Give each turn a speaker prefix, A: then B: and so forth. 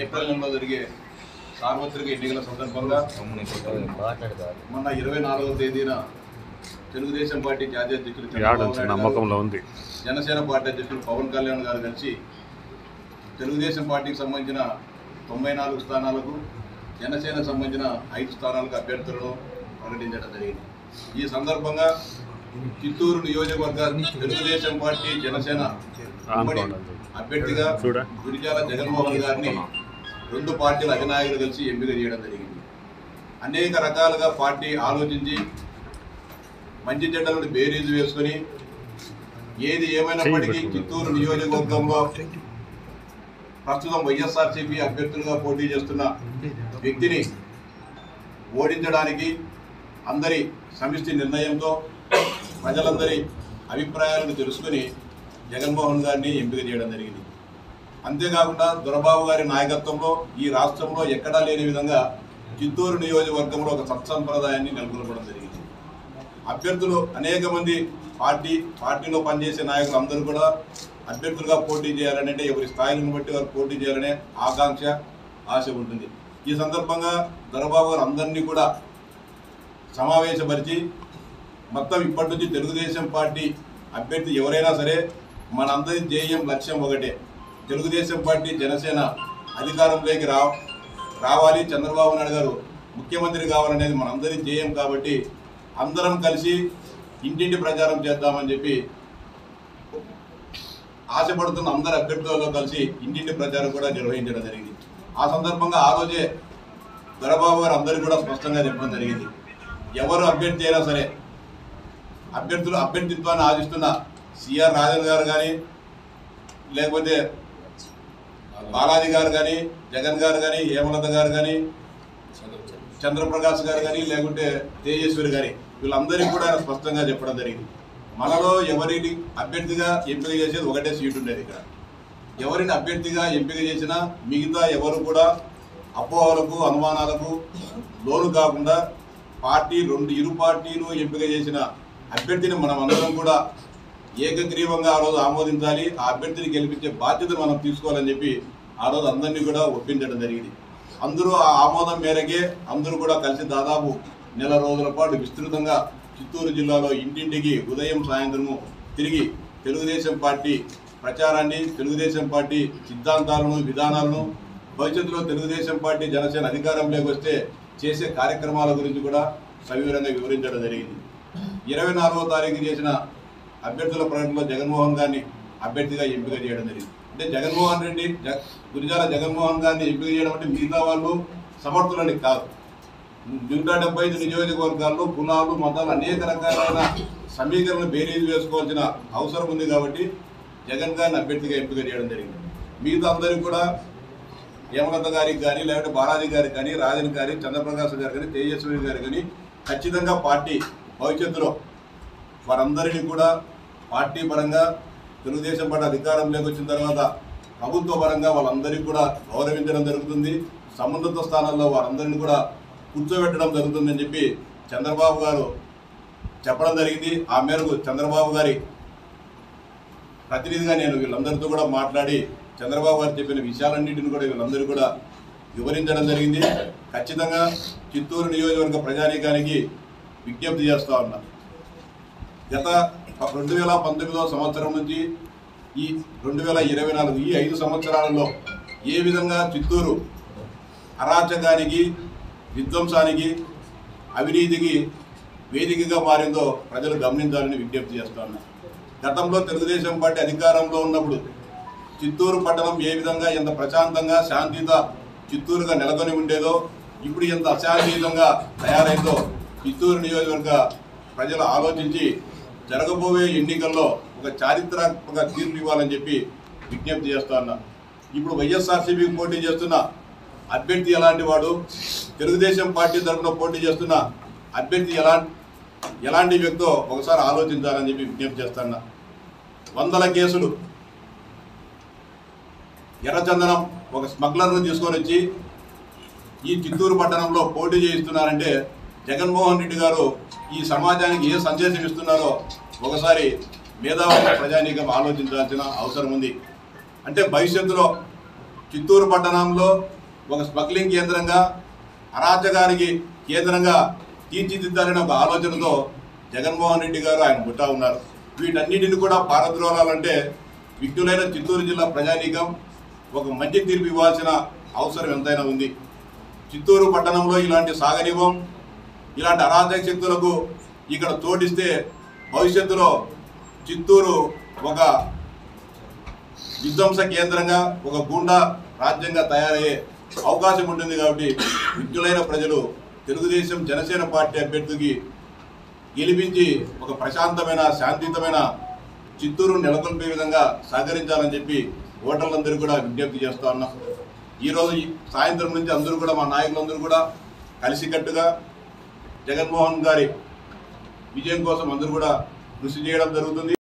A: April నెలలో జరిగే సార్వత్రిక ఎన్నికల సందర్భంగా మొన్న 24వ తేదీన తెలుగుదేశం పార్టీ జాతీయ అధ్యక్షులు
B: నమ్మకంలో ఉంది
A: జనసేన పార్టీ అధ్యక్షులు పవన్ కళ్యాణ్ గారు కలిసి తెలుగుదేశం పార్టీకి సంబంధించిన 94 స్థానాలకు జనసేనకు సంబంధించిన 5 స్థానాలకు అభ్యర్థులను ప్రకటించడం జరిగింది. ఈ సందర్భంగా చిత్తూరు నియోజకవర్గ తెలుగుదేశం పార్టీ జనసేన అభ్యర్థిగా గురిజాల జగన్మోహన్ గారిని 2 పార్టీల అధినాయకులు కలిసి ఎంపిక చేయడం జరిగింది. అనేక రకాలుగా పార్టీ ఆలోచించి మంచి చెడ్డలను బేరీజు వేసుకొని ఏది ఏమైనప్పటికీ చిత్తూరు నియోజకవర్గంలో ప్రస్తుతం వైఎస్ఆర్సీపీ అభ్యర్థులుగా పోటీ చేస్తున్న వ్యక్తిని ఓడించడానికి అందరి సమిష్టి నిర్ణయంతో ప్రజలందరి అభిప్రాయాలను తెలుసుకుని జగన్మోహన్ గారిని ఎంపిక చేయడం జరిగింది. అంతేకాకుండా దొరబాబు గారి నాయకత్వంలో ఈ రాష్ట్రంలో ఎక్కడా లేని విధంగా చిత్తూరు నియోజకవర్గంలో ఒక సత్సంప్రదాయాన్ని నెలకొల్పడం జరిగింది. అభ్యర్థులు అనేక మంది పార్టీలో పనిచేసే నాయకులు అందరూ కూడా అభ్యర్థులుగా పోటీ చేయాలంటే ఎవరి స్థాయిని బట్టి వారు పోటీ చేయాలనే ఆశ ఉంటుంది. ఈ సందర్భంగా దొరబాబు గారు అందరినీ కూడా సమావేశపరిచి మొత్తం ఇప్పటి నుంచి తెలుగుదేశం పార్టీ అభ్యర్థి ఎవరైనా సరే మనందరి ధ్యేయం లక్ష్యం ఒకటే, తెలుగుదేశం పార్టీ జనసేన అధికారంలోకి రావాలి, చంద్రబాబు నాయుడు గారు ముఖ్యమంత్రి కావాలనేది మనందరి ధ్యేయం. కాబట్టి అందరం కలిసి ఇంటింటి ప్రచారం చేద్దామని చెప్పి ఆశపడుతున్న అందరు అభ్యర్థులలో కలిసి ఇంటింటి ప్రచారం కూడా నిర్వహించడం జరిగింది. ఆ సందర్భంగా ఆ రోజే దొరబాబు గారు అందరికీ కూడా స్పష్టంగా చెప్పడం జరిగింది, ఎవరు అభ్యర్థి అయినా సరే అభ్యర్థిత్వాన్ని ఆశిస్తున్న సిఆర్ రాజన్ గారు కానీ, లేకపోతే బాలాజీ గారు కానీ, జగన్ గారు కానీ, హేమలత గారు కానీ, చంద్రప్రకాష్ గారు కానీ, లేకుంటే తేజేశ్వరి గారి, వీళ్ళందరికీ కూడా ఆయన స్పష్టంగా చెప్పడం జరిగింది. మనలో ఎవరిని అభ్యర్థిగా ఎంపిక చేసేది ఒకటే సీటు ఉండేది. ఇక్కడ ఎవరిని అభ్యర్థిగా ఎంపిక చేసినా మిగతా ఎవరు కూడా అపోహలకు అనుమానాలకు లోను కాకుండా ఇరు పార్టీలు ఎంపిక చేసిన అభ్యర్థిని మనం అందరం కూడా ఏకగ్రీవంగా ఆ రోజు ఆమోదించాలి, ఆ అభ్యర్థిని గెలిపించే బాధ్యతను మనం తీసుకోవాలని చెప్పి ఆ రోజు అందరినీ కూడా ఒప్పించడం జరిగింది. అందరూ ఆ ఆమోదం మేరకే అందరూ కూడా కలిసి దాదాపు నెల రోజుల పాటు విస్తృతంగా చిత్తూరు జిల్లాలో ఇంటింటికి ఉదయం సాయంత్రము తిరిగి తెలుగుదేశం పార్టీ ప్రచారాన్ని, తెలుగుదేశం పార్టీ సిద్ధాంతాలను, విధానాలను, భవిష్యత్తులో తెలుగుదేశం పార్టీ జనసేన అధికారంలోకి వస్తే చేసే కార్యక్రమాల గురించి కూడా సవివరంగా వివరించడం జరిగింది. 24వ తారీఖు చేసిన అభ్యర్థుల ప్రకటనలో జగన్మోహన్ గారిని అభ్యర్థిగా ఎంపిక చేయడం జరిగింది. అంటే జగన్మోహన్ రెడ్డి గురిజాల జగన్మోహన్ గారిని ఎంపిక చేయడం అంటే మిగతా వాళ్ళు సమర్థులని కాదు. 175 నియోజకవర్గాల్లో కులాలు, మతాలు అనేక రకాలైన సమీకరణ బేరీజు వేసుకోవాల్సిన అవసరం ఉంది. కాబట్టి జగన్ గారిని అభ్యర్థిగా ఎంపిక చేయడం జరిగింది. మిగతా అందరికీ కూడా హేమలత గారికి కానీ, లేకపోతే బాలాజీ గారికి కానీ, రాజన్ గారి, చంద్రప్రకాష్ గారు కానీ, తేజస్వి గారు కానీ ఖచ్చితంగా పార్టీ భవిష్యత్తులో వారందరినీ కూడా పార్టీ పరంగా తెలుగుదేశం పార్టీ అధికారంలోకి వచ్చిన తర్వాత ప్రభుత్వ పరంగా వాళ్ళందరికీ కూడా గౌరవించడం జరుగుతుంది. సమున్నత స్థానాల్లో వారందరినీ కూడా కూర్చోబెట్టడం జరుగుతుందని చెప్పి చంద్రబాబు గారు చెప్పడం జరిగింది. ఆ మేరకు చంద్రబాబు గారి ప్రతినిధిగా నేను వీళ్ళందరితో కూడా మాట్లాడి చంద్రబాబు గారు చెప్పిన విషయాలన్నింటిని కూడా వీళ్ళందరూ కూడా వివరించడం జరిగింది. ఖచ్చితంగా చిత్తూరు నియోజకవర్గ ప్రజానీకానికి విజ్ఞప్తి చేస్తూ ఉన్నా, గత 2019వ సంవత్సరం నుంచి ఈ 2024 ఈ 5 సంవత్సరాలలో ఏ విధంగా చిత్తూరు అరాచకానికి, విధ్వంసానికి, అవినీతికి వేదికగా మారిందో ప్రజలు గమనించాలని విజ్ఞప్తి చేస్తూ ఉన్నారు. గతంలో తెలుగుదేశం పార్టీ అధికారంలో ఉన్నప్పుడు చిత్తూరు పట్టణం ఏ విధంగా ఎంత ప్రశాంతంగా శాంతియుత చిత్తూరుగా నెలకొని ఉండేదో, ఇప్పుడు ఎంత అశాంతియుతంగా తయారైందో చిత్తూరు నియోజకవర్గ ప్రజలు ఆలోచించి జరగబోయే ఎన్నికల్లో ఒక చారిత్రాత్మక తీర్పు ఇవ్వాలని చెప్పి విజ్ఞప్తి చేస్తూ ఉన్నా. ఇప్పుడు వైఎస్ఆర్సీపీకి పోటీ చేస్తున్న అభ్యర్థి ఎలాంటి వాడు, తెలుగుదేశం పార్టీ తరఫున పోటీ చేస్తున్న అభ్యర్థి ఎలాంటి వ్యక్తో ఒకసారి ఆలోచించాలని చెప్పి విజ్ఞప్తి చేస్తున్నా. 100 కేసులు, ఎర్రచందనం ఒక స్మగ్లర్ను తీసుకొని వచ్చి ఈ చిత్తూరు పట్టణంలో పోటీ చేయిస్తున్నారంటే జగన్మోహన్ రెడ్డి గారు ఈ సమాజానికి ఏ సందేశం ఇస్తున్నారో ఒకసారి మేధావుల ప్రజానీకం ఆలోచించాల్సిన అవసరం ఉంది. అంటే భవిష్యత్తులో చిత్తూరు పట్టణంలో ఒక స్మగ్లింగ్ కేంద్రంగా, అరాచకానికి కేంద్రంగా తీర్చిదిద్దాలనే ఒక ఆలోచనతో జగన్మోహన్ రెడ్డి గారు ఆయన పుట్టా ఉన్నారు. వీటన్నిటిని కూడా పారద్రోలాలంటే విజ్ఞులైన చిత్తూరు జిల్లా ప్రజానీకం ఒక మంచి తీర్పు ఇవ్వాల్సిన అవసరం ఎంతైనా ఉంది. చిత్తూరు పట్టణంలో ఇలాంటి సాగనివ్వం, ఇలాంటి అరాచక శక్తులకు ఇక్కడ తోడిస్తే భవిష్యత్తులో చిత్తూరు ఒక విధ్వంస కేంద్రంగా, ఒక గూండా రాజ్యంగా తయారయ్యే అవకాశం ఉంటుంది. కాబట్టి విజ్ఞులైన ప్రజలు తెలుగుదేశం జనసేన పార్టీ అభ్యర్థికి గెలిపించి ఒక ప్రశాంతమైన, శాంతియుతమైన చిత్తూరు నెలకొల్పే విధంగా సహకరించాలని చెప్పి ఓటర్లందరూ కూడా విజ్ఞప్తి చేస్తూ ఉన్నాం. ఈరోజు సాయంత్రం నుంచి అందరూ కూడా, మా నాయకులందరూ కూడా కలిసికట్టుగా జగన్మోహన్ గారి విజయం కోసం అందరూ కూడా కృషి చేయడం జరుగుతుంది.